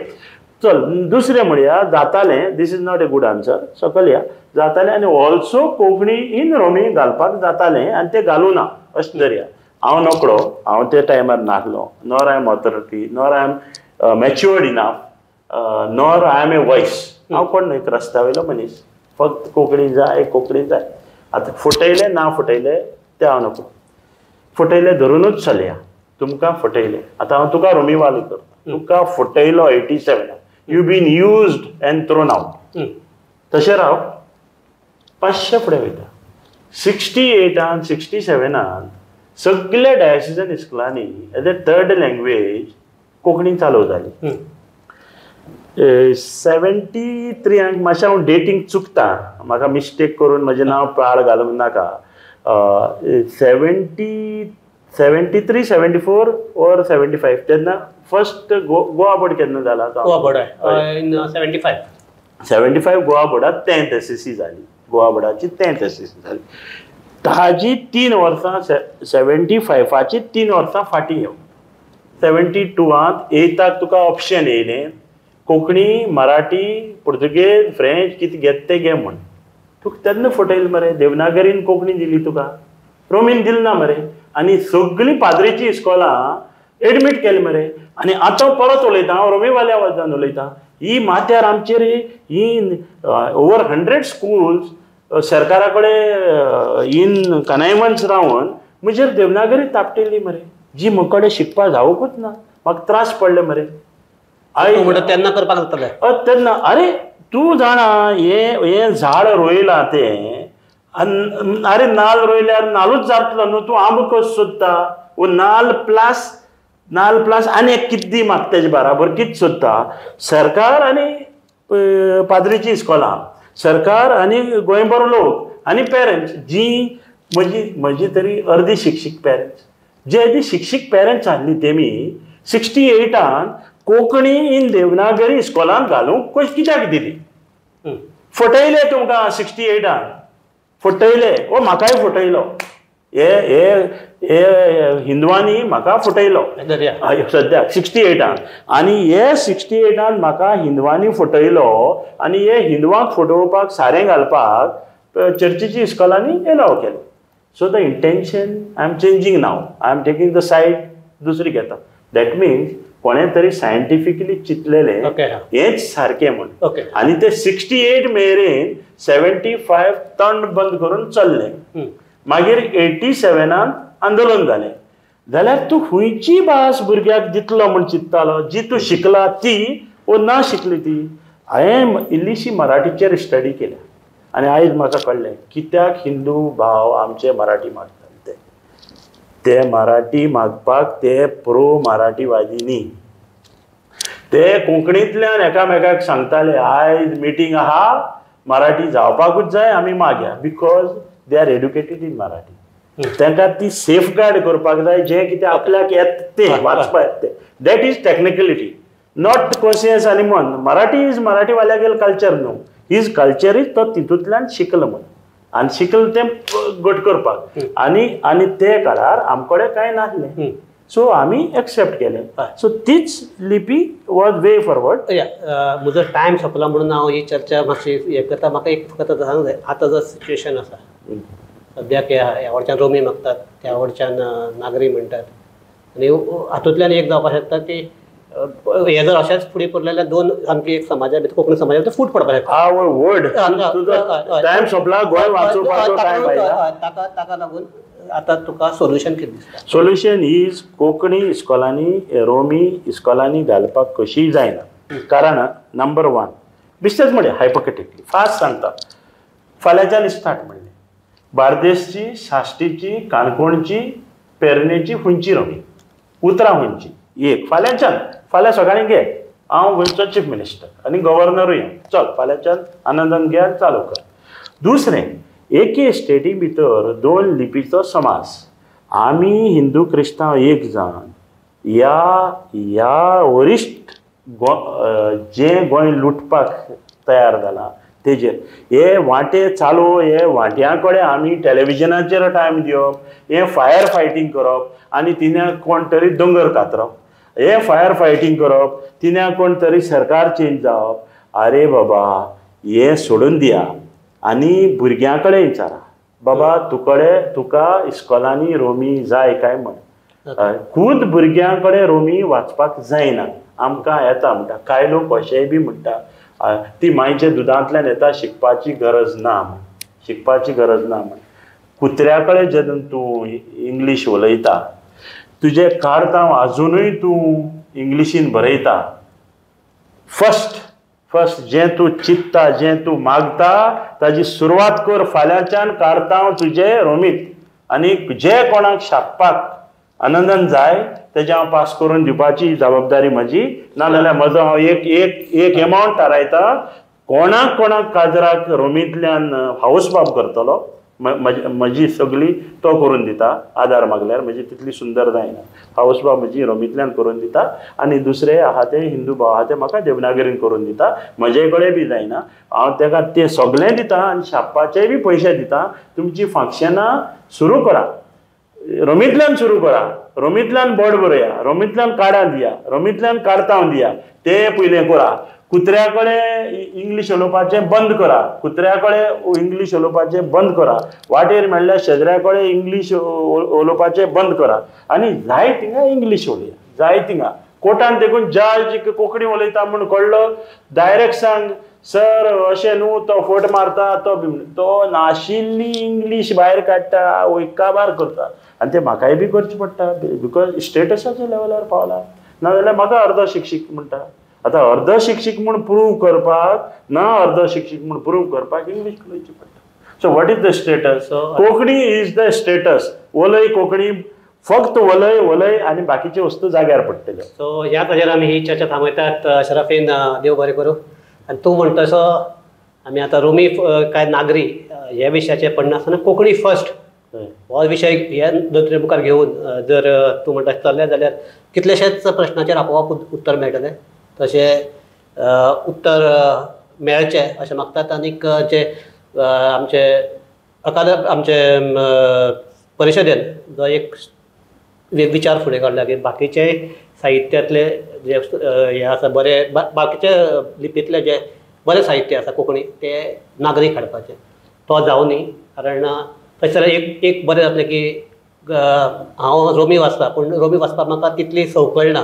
चल दुसरें म्हणया. जातालें, this is not a good answer, सकयल या. जातालें आनी ऑल्सो कोंकणी इन रोमी घालपाक जातालें आनी तें घालूं ना अशें धरया. हांव नोकळो, हांव त्या टायमार नासलो, nor I am authority, nor I am matured enough, nor I am a voice. हांव कोण न्हय, रस्त्या वयलो मनीस. फक्त कोंकणी जाय, कोंकणी जाय. आतां फटयले ना फटयले तें हांव नोकळो. फटयले धरूनच चलया. तुमकां फटयले. आतां हांव तुका रोमी वाली करता. तुका फटयलो 87. You been used and thrown out. तशें राव. 500 फुडें वयता. 68 67 सगळ्या डायसिजन इस्कुलांनी as a 3rd language Konkani चालू जाली. 73 मातशें हांव डेटींग चुकता, म्हाका मिस्टेक करून म्हजें नांव पाड घालूंक नाका. 73 74 or 75 तेन्ना फर्स्ट गोवा बोर्ड केन्ना जाला? गोवा बोर्ड इन 75 गोवा बोर्डात 10th SSC जाली. गोवा बोर्डाची 10th SSC जाली. ताजी 3 वर्सां 75ची 3 वर्सां फाटीं येवं. 72 8 तुका ऑप्शन येयलें कोंकणी, मराठी, पुर्तुगेज, फ्रेंच कितें घेत तें घे म्हण. तुका तेन्ना फटयलें मरे. देवनागरीन कोंकणी दिली तुका, रोमीन दिली ना मरे. आनी सगळीं पाद्रीची इस्कॉलां एडमीट केली मरे. आनी आतां परत उलयता, हांव रोमीवाल्या वचून उलयतां. ही माथ्यार आमचेर ही ओवर 100 स्कूल्स सरकारा कडेन इन कनायमन्स रावन म्हजेर देवनागरी तापटिल्ली मरे, जी म्हजे शिकपा जावूंकूच ना. म्हाका त्रास पडले मरे. तेन्ना करपाक जातालें तेन्ना. अरे तूं जाणा हे झाड रोयलां तें, अरे नाल्ल रोयल्यार नाल्लूच जातलो न्हू. तूं आंबो कशें सोदता? वो नाल्ल प्लस आनी कितें दी म्हाका तेजे बराबर कितें सोदता? सरकार आनी पाद्रीची इस्कॉलां, सरकार आनी गोंयभर लोक आनी पेरंट्स, जी म्हजी तरी अर्दी शिक्षीत पेरंट्स, जे शिक्षीत पेरंट्स आसली तेमी 68 कोंकणी इन देवनागरी इस्कॉलांत घालूंक कशें कित्याक दिली? फटयले तुमकां 68 फटयले. वो म्हाकाय फटयलो. हे हिंदवांनी म्हाका फटयलो सद्याक 68 आनी हे 68 म्हाका हिंदवांनी फटयलो. आनी हे हिंदवांक फटोवपाक सारें घालपाक चर्चीची इस्कॉलांनी एलाव केलो. So the intention I am changing now. I am taking the side दुसरी घेता. दॅट मिन्स कोणें तरी सायंटिफिकली चिंतलेलें हेंच सारकें म्हूण. आनी ते 68 मेरेन 75 तंड बंद करून चल्ले. मागीर 87 आंदोलन जालें. जाल्यार तूं खंयची भास भुरग्याक दितलो म्हूण चिंत्तालो? जी तूं शिकला ती वो ना शिकली ती हांवें इल्लीशी मराठीचेर स्टडी केल्या आनी आयज म्हाका कळ्ळें कित्याक हिंदू भाव आमचे मराठी मागतात ते मराठी मागपाक ते प्रो मराठीवादी न्ही ते कोंकणींतल्यान एकामेकाक सांगताले आयज मिटींग आहा मराठी जावपाकूच जाय आमी मागया because they are educated in Marathi तांकां ती सेफगार्ड करपाक जाय जें कितें आपल्याक येता तें वाचपाक येता तें दॅट इज टॅक्निकलिटी नॉट कॉन्शियस आनी मन मराठी इज मराठीवाल्यागेल कल्चर न्हू हीज कल्चर इज तो तितूंतल्यान शिकलो म्हण आनी शिकलो तें घट करपाक आनी ते काळार आमकडे कांय नासलें सो आमी एक्सेप्ट केलें सो तीच लिपी वॉज वे फॉरवर्ड म्हजो टायम सोंपला म्हणून हांव ही चर्चा मातशी हें करता म्हाका एक फकत सांग जाय आतां जो सिच्युएशन आसा सद्याक ह्या वटच्यान रोमी मागतात त्या वटच्यान नागरी म्हणटात आनी हातूंतल्यान एक जावपाक शकता की हे जर अशेंच फुडें पडलें जाल्यार दोन सामकी एक समाजा भितर कोंकणी समाजा भितर फूट पडपाक शकता आवर वर्ड टायम सोंपला गोंय वाचोवपाचो टायम आयला ताका लागून आतां तुका सोल्युशन कितें दिसता सोल्युशन इज कोंकणी इस्कॉलांनी रोमी इस्कॉलांनी घालपाक कशी जायना कारण नंबर 1 बिश्टेच म्हणलें हायपोकेटिकली फास्ट सांगता फाल्यांच्यान स्टार्ट म्हणलें बार्देसची साश्टीची काणकोणची पेरनेची हुंची रोमी उतरां हुंची एक फाल्यांच्यान फाल्यां सकाळीं घे हांव गोंयचो चीफ मिनिस्टर आनी गव्हर्नरूय चल फाल्यांच्यान आनंदान घे चालू कर दुसरें एके स्टेटी भितर 2 लिपीचो समास आमी हिंदू क्रिस्तांव एक जावन ह्या वरिश्ठ जें गोंय लुटपाक तयार जाला तेजेर हे वांटे चालू हे वांट्यां कडेन आमी टॅलिव्हिजनाचेर टायम दिवप हे फायर फायटींग करप आनी तिन्याक कोण तरी दोंगर कातरप हे फायर फायटींग करप तिन्याक कोण तरी सरकार चेंज जावप आरे बाबा हे सोडून दिया आनी भुरग्यां कडेन विचारा बाबा तुका इस्कॉलांनी रोमी जाय काय म्हण खूद भुरग्यां कडेन रोमी वाचपाक जायना आमकां येता म्हणटा कांय लोक अशेंय बी म्हणटा ती मायच्या दुदांतल्यान येता शिकपाची गरज ना म्हण कुत्र्या कडेन जेन्ना तूं इंग्लीश उलयता तुजें काडतांव आजुनूय तूं इंग्लिशीन बरयता फर्स्ट जें तूं चिंत्ता जें तूं मागता ताजी सुरवात कर फाल्यांच्यान काडतांव तुजें रोमीत आनी जे कोणाक शापपाक आनंदान जाय तेजें हांव पास करून दिवपाची जबाबदारी म्हजी नाजाल्यार म्हजो हांव एक एमावंट थारायता कोणाक काजराक रोमींतल्यान हावसबाब करतलो म्हजी सगळी तो करून दिता आदार मागल्यार म्हजी तितली सुंदर जायना हावसबाब म्हजी रोमींतल्यान करून दिता आनी दुसरे आहा ते हिंदू भाव आहा ते म्हाका देवनागरीन करून दिता म्हजे कडेन बी जायना हांव ताका तें सगळें दिता आनी शाप्पाचेय बी पयशे दिता तुमची फंक्शनां सुरू करा रोमींतल्यान सुरू करा रोमींतल्यान बोर्ड बरया रोमींतल्यान कार्डां दिया रोमींतल्यान काडतांव दिया ते पयलें करा कुत्र्या कडेन इंग्लीश उलोवपाचें बंद करा वाटेर मेळ्ळ्या शेजऱ्या कडेन इंग्लीश उलोवपाचें बंद करा आनी जाय थिंगा इंग्लीश उलया जाय थिंगा कोर्टान देखून जज कोंकणी उलयता म्हूण कळ्ळो डायरेक्ट सांग सर अशें न्हू तो फट मारता तो नाशिल्ली इंग्लीश भायर काडटा वैकाबार करता आनी तें म्हाकाय बी करचें पडटा बिकॉज स्टेटसाच्या लेवलार पावला नाजाल्यार म्हाका अर्द शिक्षीक म्हणटा आतां अर्द शिक्षीक म्हूण प्रूव करपाक ना अर्द शिक्षीक म्हूण प्रूव करपाक इंग्लीश उलयची पडटा so what is the status Konkani is the status उलय कोंकणी फक्त उलय आनी बाकीचे वस्तू जाग्यार पडटल्यो सो ह्या ताजेर आमी ही चर्चा थांबयतात शराफीन देव बरें करूं आनी तूं म्हणटा तसो आमी आतां रोमी काय नागरी ह्या विशयाचेर पडनासतना कोंकणी फर्स्ट हो विशय ह्या दोतोरे मुखार घेवन जर तूं म्हणटा चल्लें जाल्यार कितलेशेच प्रश्नाचेर आपोआप उत्तर मेळटलें तशें उत्तर मेळचें अशें मागतात आनीक जे आमचे परिशदेन जो एक विचार फुडें काडला की बाकीचे साहित्यांतले जे हे आसा बरे बाकीचे लिपींतले जे बरें साहित्य आसा कोंकणी ते नागरीक हाडपाचें तो जावं न्ही कारण थंयसर एक बरें जातलें की हांव रोमी वाचता पूण रोमी वाचपाक म्हाका तितली संवकळ ना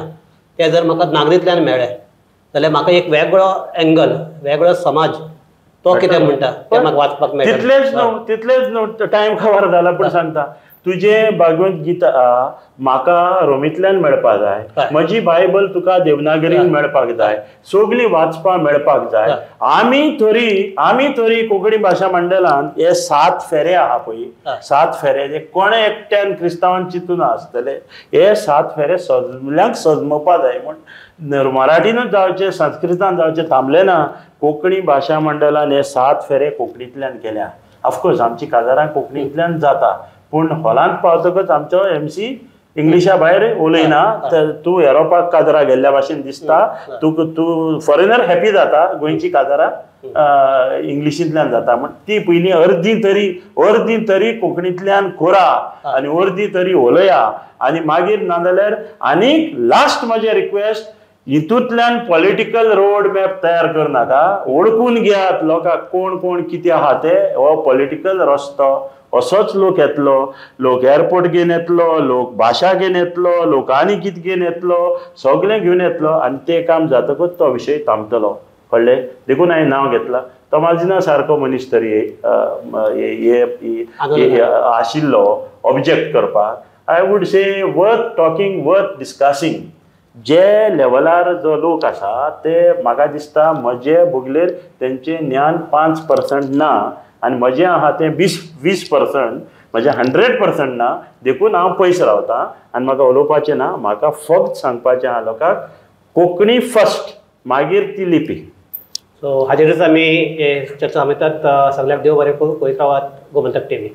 ते जर म्हाका नागरींतल्यान मेळ्ळें जाल्यार म्हाका एक वेगळो एंगल वेगळो समाज तो कितें म्हणटा तें म्हाका वाचपाक मेळटा तितलेच न्हू टायम कवर जाला पूण सांगता तुझे भगवत गीता म्हाका रोमींतल्यान मेळपाक जाय, म्हजी बायबल तुका देवनागरीन मेळपाक जाय, सगळीं वाचपाक मेळपाक जाय. आमी तरी कोंकणी भाशा मंडळांत हे 7 फेरे आहा पळय, 7 फेरे जे कोणे एकट्यान क्रिस्तांवान चिंतून आसतले, हे 7 फेरे सगळ्यांक सजमोवपा जाय. म्हण मराठीनूच जावचे, संस्कृतान जावचे थांबले ना. कोंकणी भाशा मंडळान हे 7 फेरे कोंकणींतल्यान केल्या. ऑफकोर्स आमची काजारां कोंकणींतल्यान जाता, पूण हॉलांत पावतकच आमचो MC इंग्लिशा भायर उलयना. तूं युरोपाक काजारां गेल्ल्या भाशेन दिसता. तूं फॉरेनर हॅपी जाता, गोंयची काजारां इंग्लिशींतल्यान जाता. म्हण ती पयलीं अर्दी तरी कोंकणींतल्यान कोरा आनी अर्दी तरी उलया. आनी मागीर नाजाल्यार आनीक लास्ट म्हजें रिक्वेस्ट, हितूंतल्यान पॉलिटिकल रोड मॅप तयार करनाका. ओळखून घेयात लोकांक कोण कोण कितें आहा ते. हो पॉलिटिकल रस्तो असोच लोक येतलो, लोक एअरपोर्ट घेवन येतलो, लोक भाशा घेवन येतलो, लोक आनी कितें घेवन येतलो, सगळें घेवन येतलो आनी तें काम जातकच तो विशय थांबतलो. कळ्ळें? देखून हांवें नांव घेतलां. तोमाजिना सारको मनीस तरी आशिल्लो ऑब्जेक्ट करपाक. I would say worth talking, worth discussing. जे लेवलार जो लोक आसा ते म्हाका दिसता म्हजे भोगलेर तेंचें ज्ञान 5% ना आनी म्हजें आहा तें 20% म्हजें 100% ना. देखून हांव पयस रावतां आनी म्हाका उलोवपाचें ना. म्हाका फक्त सांगपाचें आहा लोकांक, कोंकणी फर्स्ट, मागीर ती लिपी. सो हाजेरूच आमी चर्चा थांबयतात. सगळ्याक देव बरें करूं. पळयत रावात गोमंतक TV.